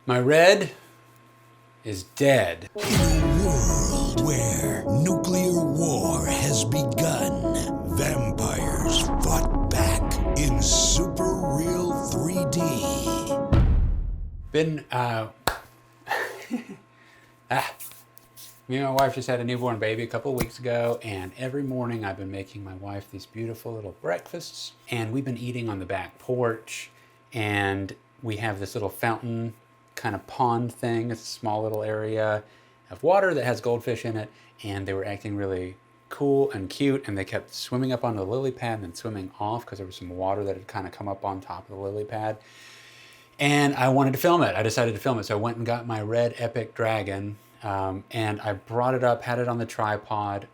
My red is dead. In a world where nuclear war has begun, vampires fought back in super real 3D. Me and my wife just had a newborn baby a couple of weeks ago, and every morning I've been making my wife these beautiful little breakfasts, and we've been eating on the back porch, and we have this little fountain kind of pond thing. It's a small little area of water that has goldfish in it, and they were acting really cool and cute, and they kept swimming up onto the lily pad and then swimming off because there was some water that had kind of come up on top of the lily pad. And I wanted to film it. I decided to film it. So I went and got my red Epic Dragon, and I brought it up, had it on the tripod,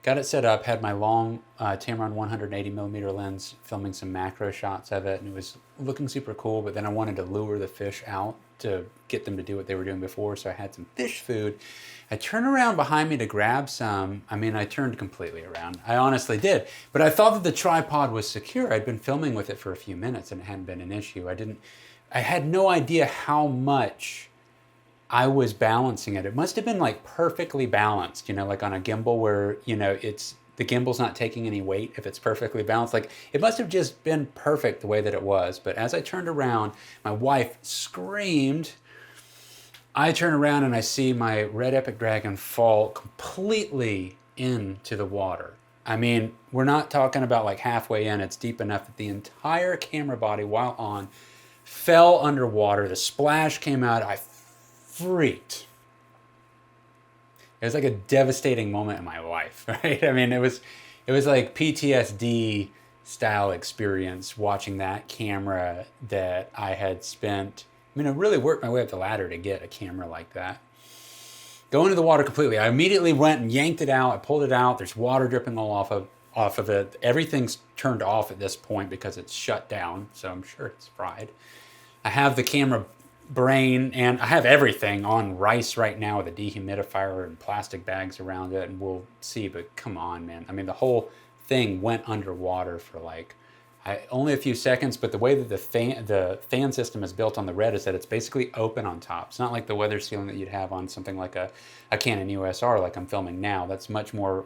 got it set up, had my long Tamron 180mm lens filming some macro shots of it, and it was looking super cool. But then I wanted to lure the fish out to get them to do what they were doing before, so I had some fish food. I turned around behind me to grab some. I mean, I turned completely around. I honestly did. But I thought that the tripod was secure. I'd been filming with it for a few minutes and it hadn't been an issue. I had no idea how much I was balancing it. It must have been like perfectly balanced, like on a gimbal where, the gimbal's not taking any weight if it's perfectly balanced. Like, it must have just been perfect the way that it was. But as I turned around, my wife screamed. I turn around and I see my red Epic Dragon fall completely into the water. I mean, we're not talking about like halfway in. It's deep enough that the entire camera body, while on, fell underwater. The splash came out. I freaked. It was like a devastating moment in my life, right? I mean, it was like PTSD style experience watching that camera that I had spent. I mean, I really worked my way up the ladder to get a camera like that. Go into the water completely. I immediately went and yanked it out. I pulled it out. There's water dripping all off of it. Everything's turned off at this point because it's shut down, so I'm sure it's fried. I have the camera brain and I have everything on rice right now with a dehumidifier and plastic bags around it, and we'll see. But come on, man. I mean, the whole thing went underwater for only a few seconds, but the way that the fan system is built on the red is that it's basically open on top. It's not like the weather sealing that you'd have on something like a Canon EOS R like I'm filming now. That's much more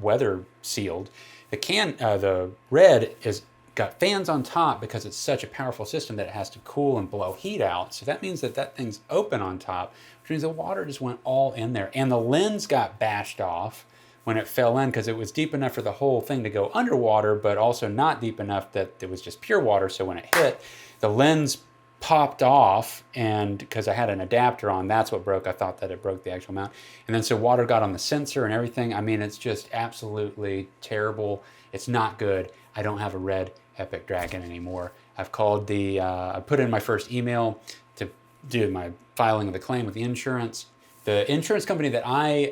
weather sealed. The red is got fans on top because it's such a powerful system that it has to cool and blow heat out. So that means that thing's open on top, which means the water just went all in there. And the lens got bashed off when it fell in because it was deep enough for the whole thing to go underwater, but also not deep enough that it was just pure water. So when it hit, the lens popped off, and because I had an adapter on, that's what broke. I thought that it broke the actual mount. And then so water got on the sensor and everything. I mean, it's just absolutely terrible. It's not good. I don't have a red Epic Dragon anymore. I've called I put in my first email to do my filing of the claim with the insurance. The insurance company that I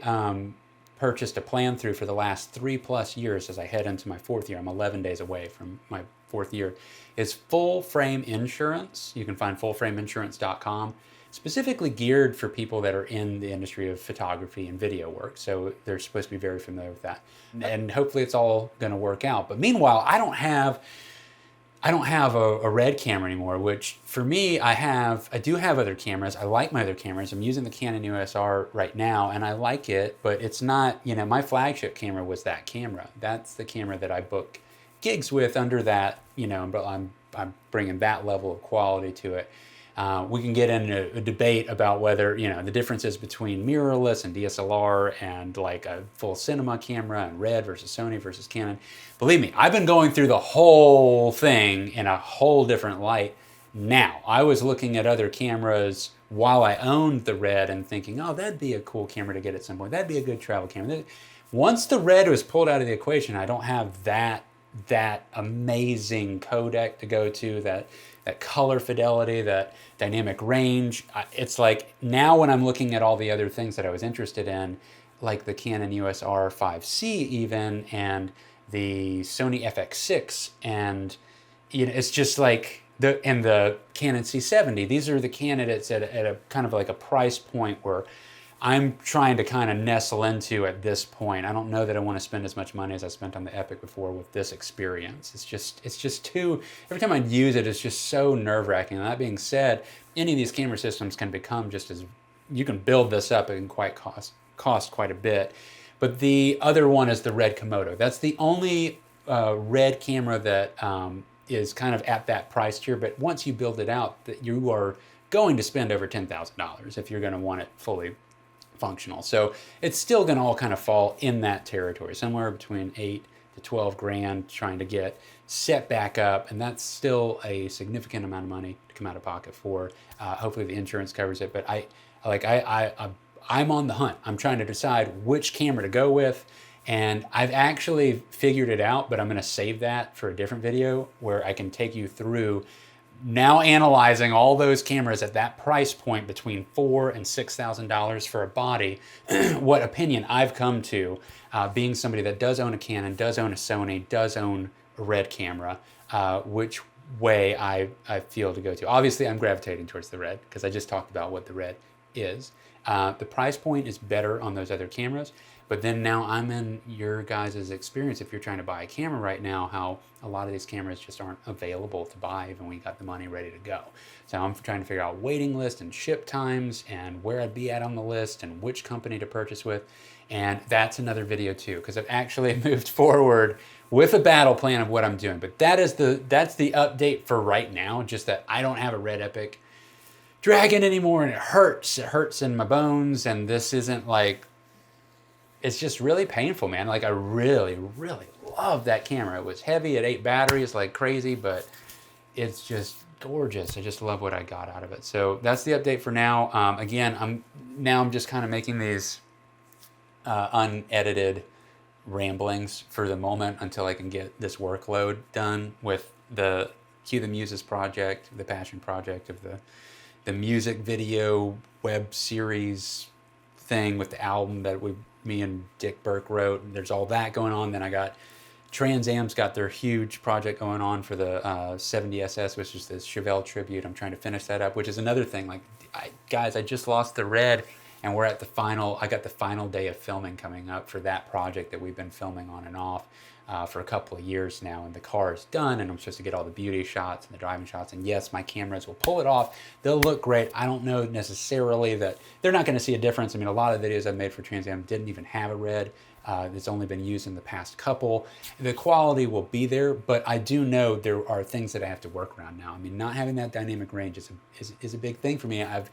purchased a plan through for the last 3+ years as I head into my 4th year, I'm 11 days away from my 4th year, is Full Frame Insurance. You can find fullframeinsurance.com, specifically geared for people that are in the industry of photography and video work. So they're supposed to be very familiar with that. And hopefully it's all going to work out. But meanwhile, I don't have a red camera anymore, which for me, I do have other cameras. I like my other cameras. I'm using the Canon EOS R right now, and I like it, but it's not, my flagship camera was that camera. That's the camera that I book gigs with under that, but I'm bringing that level of quality to it. We can get into a debate about whether, the differences between mirrorless and DSLR and like a full cinema camera and red versus Sony versus Canon. Believe me, I've been going through the whole thing in a whole different light now. I was looking at other cameras while I owned the red and thinking, oh, that'd be a cool camera to get at some point. That'd be a good travel camera. Once the red was pulled out of the equation, I don't have that amazing codec to go to, that color fidelity, that dynamic range. It's like now when I'm looking at all the other things that I was interested in, like the Canon EOS R5C even, and the Sony FX6, and it's just like the Canon C70. These are the candidates at a kind of like a price point where I'm trying to kind of nestle into at this point. I don't know that I want to spend as much money as I spent on the Epic before with this experience. It's just too, every time I use it, it's just so nerve-wracking. And that being said, any of these camera systems can become just as, you can build this up and quite cost quite a bit. But the other one is the Red Komodo. That's the only Red camera that is kind of at that price tier. But once you build it out, that you are going to spend over $10,000 if you're going to want it fully functional. So it's still going to all kind of fall in that territory, somewhere between 8 to 12 grand, trying to get set back up, and that's still a significant amount of money to come out of pocket for. Hopefully the insurance covers it, but I'm on the hunt. I'm trying to decide which camera to go with, and I've actually figured it out, but I'm going to save that for a different video where I can take you through now analyzing all those cameras at that price point between $4,000 and $6,000 for a body, what opinion I've come to, being somebody that does own a Canon, does own a Sony, does own a Red camera, which way I feel to go to. Obviously, I'm gravitating towards the Red because I just talked about what the Red is. The price point is better on those other cameras, but then now I'm in your guys' experience. If you're trying to buy a camera right now, how a lot of these cameras just aren't available to buy even when you got the money ready to go. So I'm trying to figure out waiting list and ship times and where I'd be at on the list and which company to purchase with. And that's another video too, because I've actually moved forward with a battle plan of what I'm doing. But that's the update for right now, just that I don't have a Red Epic Dragon anymore, and it hurts in my bones, and this isn't like, it's just really painful, man. Like I really love that camera. It was heavy, it ate batteries like crazy, but it's just gorgeous. I just love what I got out of it. So that's the update for now. Again, I'm just kind of making these unedited ramblings for the moment until I can get this workload done with the Cue the Muses project, the passion project of the music video web series thing with the album that me and Dick Burke wrote. And there's all that going on. Then I got Trans Am's got their huge project going on for the 70SS, which is this Chevelle tribute. I'm trying to finish that up, which is another thing. Like, guys, I just lost the Red, and we're at the final. I got the final day of filming coming up for that project that we've been filming on and off for a couple of years now, and the car is done, and I'm supposed to get all the beauty shots and the driving shots, and yes, my cameras will pull it off. They'll look great. I don't know necessarily that they're not going to see a difference. I mean, a lot of videos I've made for Trans Am didn't even have a Red. It's only been used in the past couple. The quality will be there, but I do know there are things that I have to work around now. I mean, not having that dynamic range is a big thing for me. I've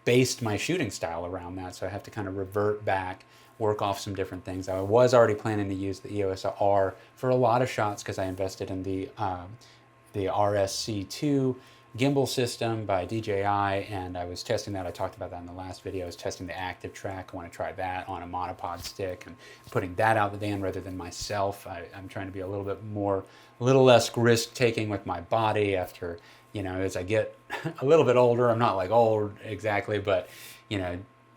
based my shooting style around that, so I have to kind of revert back, work off some different things. I was already planning to use the EOS R for a lot of shots because I invested in the RSC2 gimbal system by DJI, and I was testing that. I talked about that in the last video. I was testing the Active Track. I want to try that on a monopod stick and putting that out the van rather than myself. I'm trying to be a little less risk taking with my body after, as I get a little bit older. I'm not like old exactly, but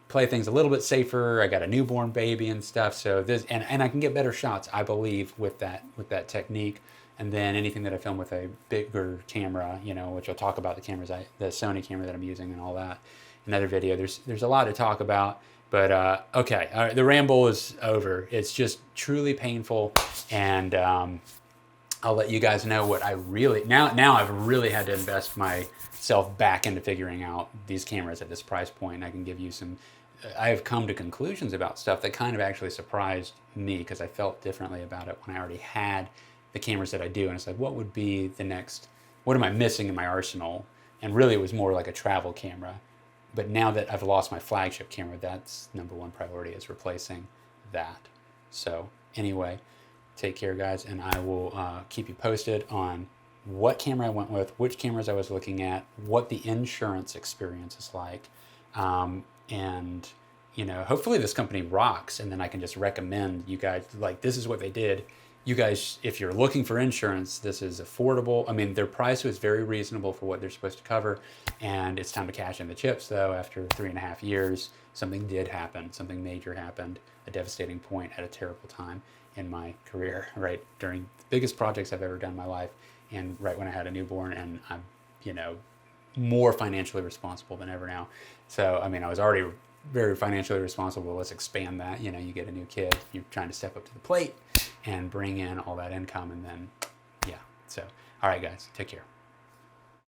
play things a little bit safer. I got a newborn baby and stuff, so this and I can get better shots, I believe, with that technique. And then anything that I film with a bigger camera, which I'll talk about the Sony camera that I'm using and all that. Another video. There's a lot to talk about, but okay, all right, the ramble is over. It's just truly painful, and I'll let you guys know what I really now I've really had to invest myself back into figuring out these cameras at this price point. I can give you some. I have come to conclusions about stuff that kind of actually surprised me because I felt differently about it when I already had the cameras that I do, and it's like, what would be the next, what am I missing in my arsenal? And really it was more like a travel camera. But now that I've lost my flagship camera, that's number one priority, is replacing that. So anyway, take care, guys, and I will keep you posted on what camera I went with, which cameras I was looking at, what the insurance experience is like, and hopefully this company rocks, and then I can just recommend you guys, like, this is what they did. You guys, if you're looking for insurance, this is affordable. I mean, their price was very reasonable for what they're supposed to cover, and it's time to cash in the chips, though. After 3.5 years, something did happen. Something major happened, a devastating point at a terrible time in my career, right during the biggest projects I've ever done in my life, and right when I had a newborn, and I'm, more financially responsible than ever now. So, I mean, I was already very financially responsible. Let's expand that. You get a new kid, you're trying to step up to the plate and bring in all that income, and then, yeah. So, all right, guys, take care.